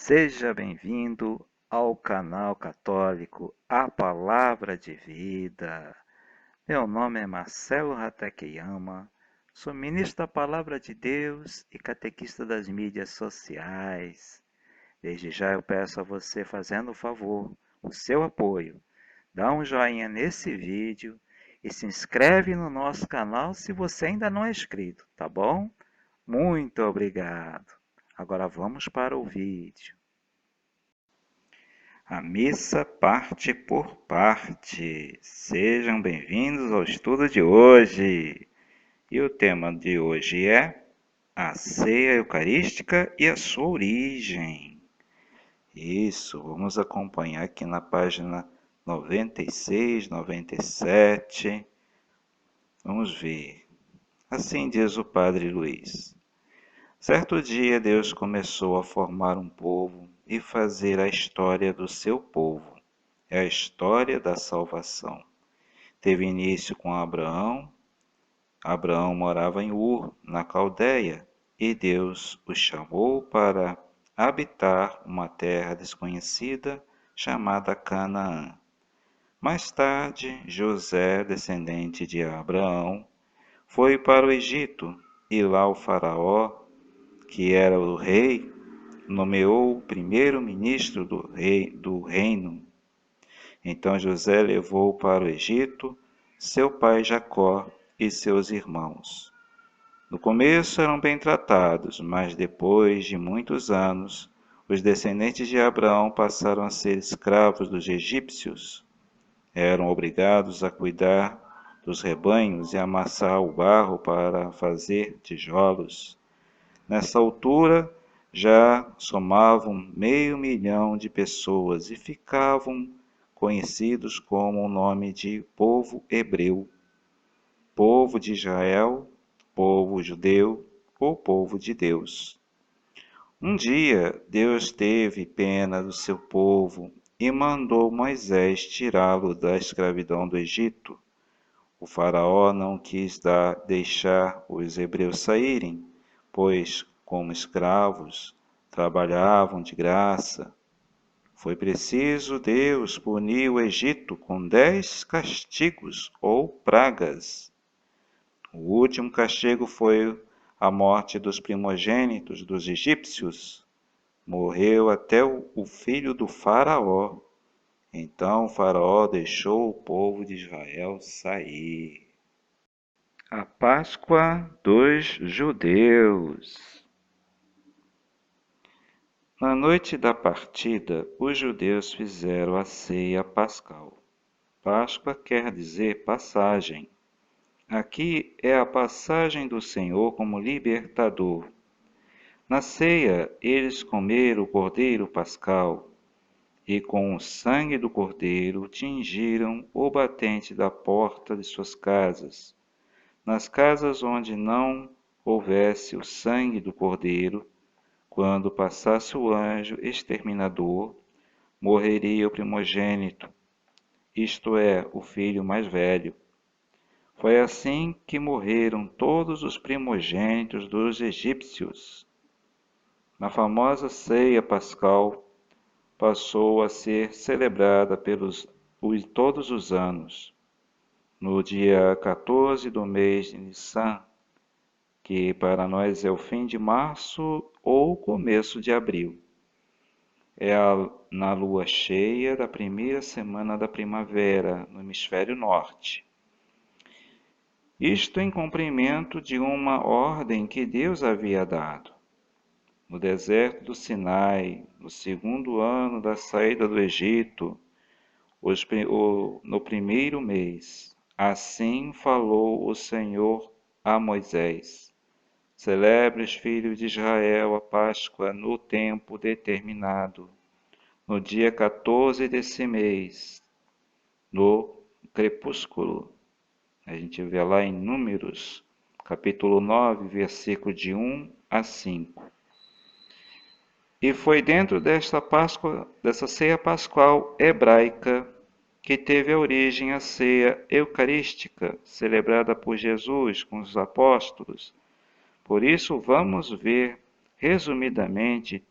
Seja bem-vindo ao canal católico A Palavra de Vida. Meu nome é Marcelo Hatakeyama, sou ministro da Palavra de Deus e catequista das mídias sociais. Desde já eu peço a você, fazendo o favor, o seu apoio. Dá um joinha nesse vídeo e se inscreve no nosso canal se você ainda não é inscrito, tá bom? Muito obrigado. Agora vamos para o vídeo. A missa parte por parte. Sejam bem-vindos ao estudo de hoje. E o tema de hoje é a ceia eucarística e a sua origem. Isso, vamos acompanhar aqui na página 96, 97. Vamos ver. Assim diz o Padre Luiz. Certo dia Deus começou a formar um povo e fazer a história do seu povo. É a história da salvação. Teve início com Abraão. Abraão morava em Ur, na Caldeia, e Deus o chamou para habitar uma terra desconhecida chamada Canaã. Mais tarde, José, descendente de Abraão, foi para o Egito, e lá o faraó, que era o rei, nomeou o primeiro-ministro do reino. Então José levou para o Egito seu pai Jacó e seus irmãos. No começo eram bem tratados, mas depois de muitos anos, os descendentes de Abraão passaram a ser escravos dos egípcios. Eram obrigados a cuidar dos rebanhos e amassar o barro para fazer tijolos. Nessa altura, já somavam 500.000 de pessoas e ficavam conhecidos como o nome de povo hebreu, povo de Israel, povo judeu ou povo de Deus. Um dia, Deus teve pena do seu povo e mandou Moisés tirá-lo da escravidão do Egito. O faraó não quis deixar os hebreus saírem, pois, como escravos, trabalhavam de graça. Foi preciso Deus punir o Egito com 10 castigos ou pragas. O último castigo foi a morte dos primogênitos dos egípcios. Morreu até o filho do faraó. Então o faraó deixou o povo de Israel sair. A Páscoa dos Judeus. Na noite da partida, os judeus fizeram a ceia pascal. Páscoa quer dizer passagem. Aqui é a passagem do Senhor como libertador. Na ceia, eles comeram o cordeiro pascal e com o sangue do cordeiro tingiram o batente da porta de suas casas. Nas casas onde não houvesse o sangue do cordeiro, quando passasse o anjo exterminador, morreria o primogênito, isto é, o filho mais velho. Foi assim que morreram todos os primogênitos dos egípcios. Na famosa ceia pascal, passou a ser celebrada todos os anos, no dia 14 do mês de Nissan, que para nós é o fim de março ou começo de abril. Na lua cheia da primeira semana da primavera, no hemisfério norte. Isto em cumprimento de uma ordem que Deus havia dado. No deserto do Sinai, no segundo ano da saída do Egito, no primeiro mês, assim falou o Senhor a Moisés. Celebre os filhos de Israel a Páscoa no tempo determinado, no dia 14 desse mês, no crepúsculo. A gente vê lá em Números, capítulo 9, versículo de 1 a 5. E foi dentro dessa ceia pascual hebraica que teve a origem a ceia eucarística, celebrada por Jesus com os apóstolos. Por isso, vamos ver, resumidamente,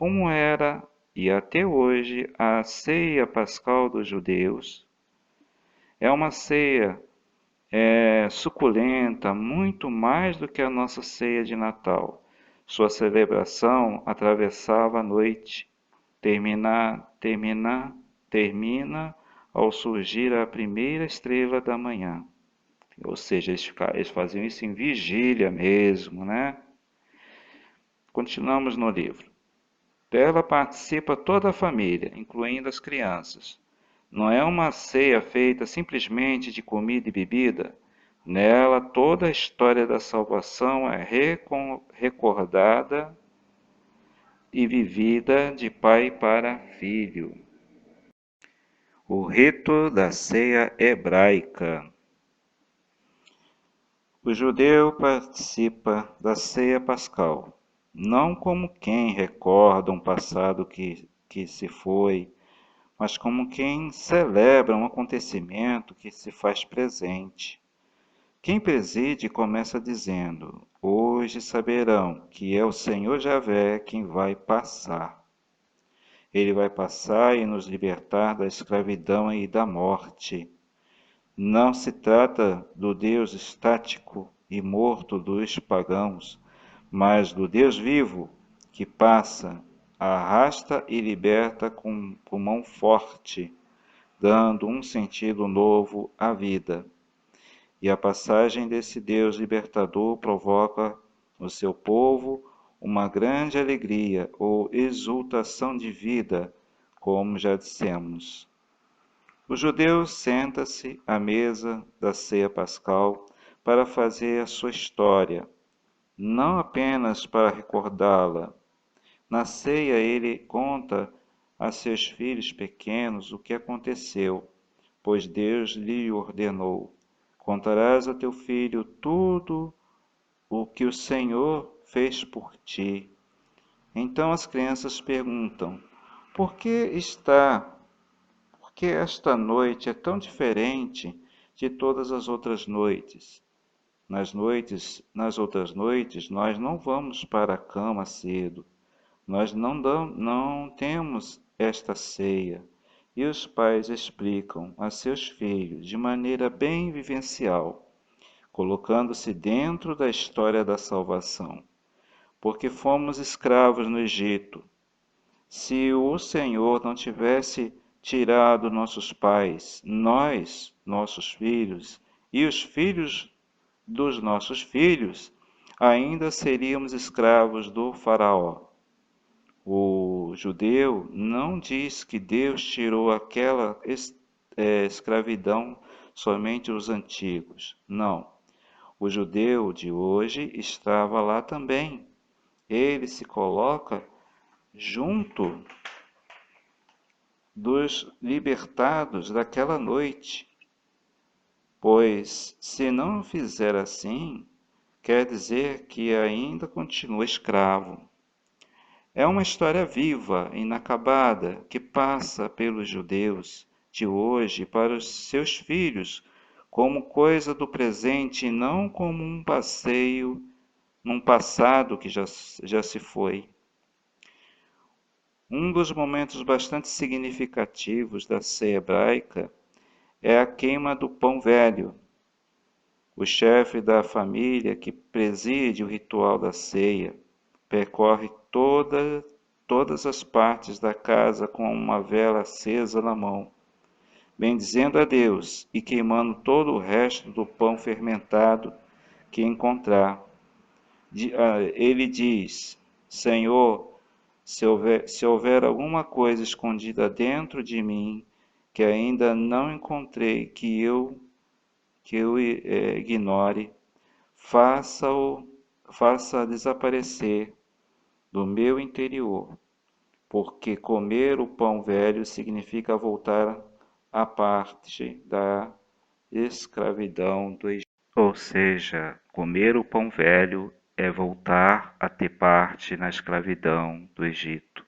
como era e até hoje a ceia pascal dos judeus. É uma ceia suculenta, muito mais do que a nossa ceia de Natal. Sua celebração atravessava a noite, termina ao surgir a primeira estrela da manhã. Ou seja, eles faziam isso em vigília mesmo, né? Continuamos no livro. Dela participa toda a família, incluindo as crianças. Não é uma ceia feita simplesmente de comida e bebida. Nela, toda a história da salvação é recordada e vivida de pai para filho. O rito da ceia hebraica. O judeu participa da ceia pascal, não como quem recorda um passado que se foi, mas como quem celebra um acontecimento que se faz presente. Quem preside começa dizendo: Hoje saberão que é o Senhor Javé quem vai passar. Ele vai passar e nos libertar da escravidão e da morte. Não se trata do Deus estático e morto dos pagãos, mas do Deus vivo que passa, arrasta e liberta com mão forte, dando um sentido novo à vida. E a passagem desse Deus libertador provoca no seu povo uma grande alegria ou exultação de vida, como já dissemos. O judeu senta-se à mesa da ceia pascal para fazer a sua história, não apenas para recordá-la. Na ceia ele conta a seus filhos pequenos o que aconteceu, pois Deus lhe ordenou: Contarás a teu filho tudo o que o Senhor fez por ti. Então as crianças perguntam: Por que esta noite é tão diferente de todas as outras noites? Nas outras noites, nós não vamos para a cama cedo. Nós não temos esta ceia. E os pais explicam a seus filhos de maneira bem vivencial, colocando-se dentro da história da salvação. Porque fomos escravos no Egito. Se o Senhor não tivesse tirado nossos pais, nós, nossos filhos, e os filhos dos nossos filhos, ainda seríamos escravos do Faraó. O judeu não diz que Deus tirou aquela escravidão somente os antigos. Não. O judeu de hoje estava lá também. Ele se coloca junto dos libertados daquela noite, pois se não fizer assim, quer dizer que ainda continua escravo. É uma história viva, inacabada, que passa pelos judeus de hoje para os seus filhos como coisa do presente e não como um passeio num passado que já se foi. Um dos momentos bastante significativos da ceia hebraica é a queima do pão velho. O chefe da família que preside o ritual da ceia percorre todas as partes da casa com uma vela acesa na mão, bendizendo a Deus e queimando todo o resto do pão fermentado que encontrar. Ele diz: Senhor, se houver alguma coisa escondida dentro de mim que ainda não encontrei, que eu ignore, faça desaparecer do meu interior, porque comer o pão velho significa voltar à parte da escravidão do Egito. Ou seja, comer o pão velho é voltar a ter parte na escravidão do Egito.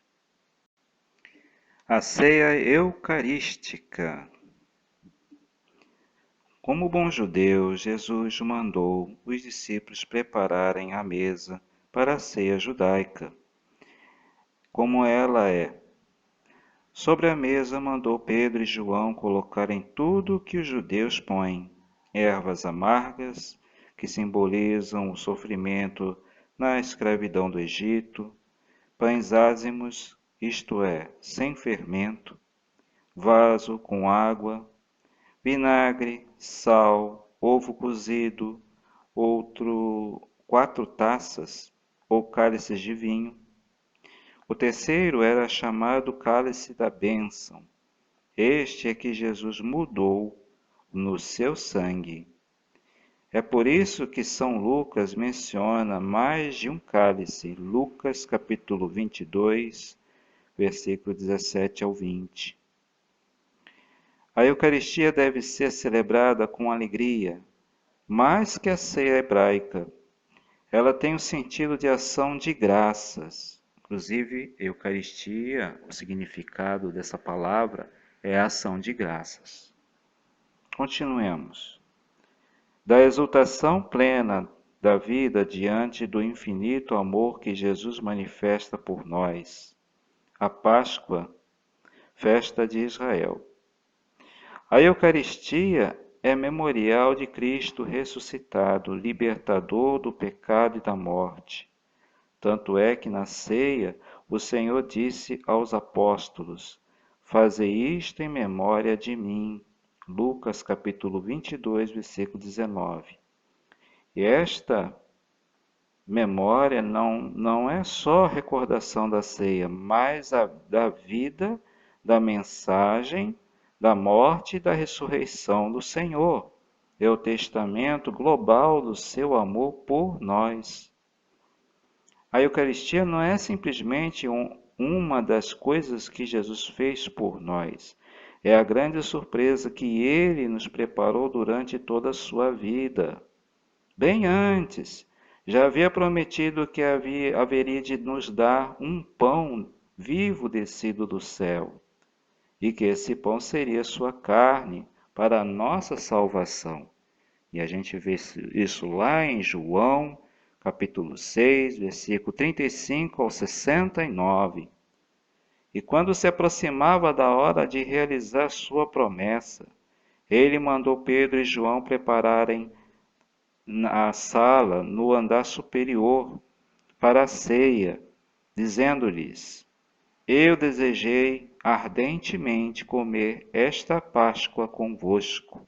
A ceia eucarística. Como bom judeu, Jesus mandou os discípulos prepararem a mesa para a ceia judaica. como ela é. Sobre a mesa mandou Pedro e João colocarem tudo o que os judeus põem: ervas amargas, que simbolizam o sofrimento na escravidão do Egito, pães ázimos, isto é, sem fermento, vaso com água, vinagre, sal, ovo cozido, 4 taças ou cálices de vinho. O terceiro era chamado cálice da bênção. Este é que Jesus mudou no seu sangue. É por isso que São Lucas menciona mais de um cálice. Lucas capítulo 22, versículo 17 ao 20. A Eucaristia deve ser celebrada com alegria, mais que a ceia hebraica. Ela tem o sentido de ação de graças. Inclusive, Eucaristia, o significado dessa palavra é ação de graças. Continuemos. Da exultação plena da vida diante do infinito amor que Jesus manifesta por nós. A Páscoa, festa de Israel. A Eucaristia é memorial de Cristo ressuscitado, libertador do pecado e da morte. Tanto é que na ceia o Senhor disse aos apóstolos: Fazei isto em memória de mim. Lucas capítulo 22, versículo 19. E esta memória não é só recordação da ceia, mas da vida, da mensagem, da morte e da ressurreição do Senhor. É o testamento global do seu amor por nós. A Eucaristia não é simplesmente uma das coisas que Jesus fez por nós. É a grande surpresa que Ele nos preparou durante toda a sua vida. Bem antes, já havia prometido que haveria de nos dar um pão vivo descido do céu, e que esse pão seria sua carne para a nossa salvação. E a gente vê isso lá em João, capítulo 6, versículo 35 ao 69. E quando se aproximava da hora de realizar sua promessa, ele mandou Pedro e João prepararem a sala no andar superior para a ceia, dizendo-lhes: Eu desejei ardentemente comer esta Páscoa convosco.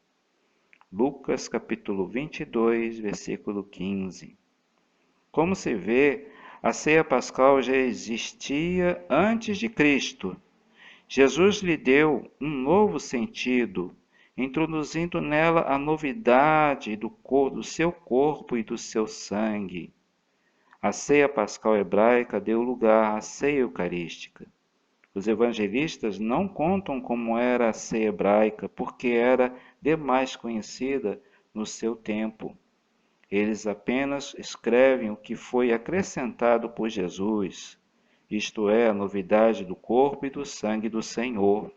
Lucas capítulo 22, versículo 15. Como se vê, a ceia pascal já existia antes de Cristo. Jesus lhe deu um novo sentido, introduzindo nela a novidade do seu corpo e do seu sangue. A ceia pascal hebraica deu lugar à ceia eucarística. Os evangelistas não contam como era a ceia hebraica, porque era demais conhecida no seu tempo. Eles apenas escrevem o que foi acrescentado por Jesus, isto é, a novidade do corpo e do sangue do Senhor.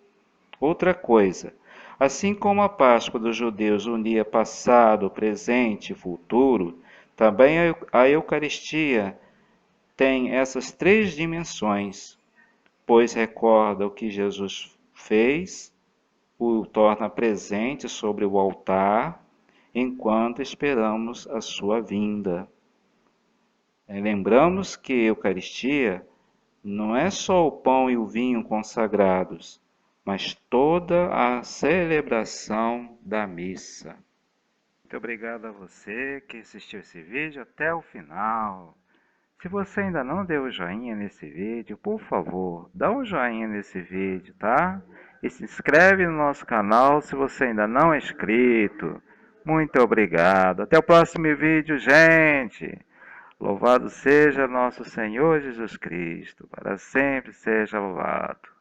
Outra coisa, assim como a Páscoa dos judeus unia passado, presente e futuro, também a Eucaristia tem essas 3 dimensões, pois recorda o que Jesus fez, o torna presente sobre o altar, enquanto esperamos a sua vinda. Lembramos que a Eucaristia não é só o pão e o vinho consagrados, mas toda a celebração da missa. Muito obrigado a você que assistiu esse vídeo até o final. Se você ainda não deu o joinha nesse vídeo, por favor, dá um joinha nesse vídeo, tá? E se inscreve no nosso canal se você ainda não é inscrito. Muito obrigado. Até o próximo vídeo, gente. Louvado seja nosso Senhor Jesus Cristo. Para sempre seja louvado.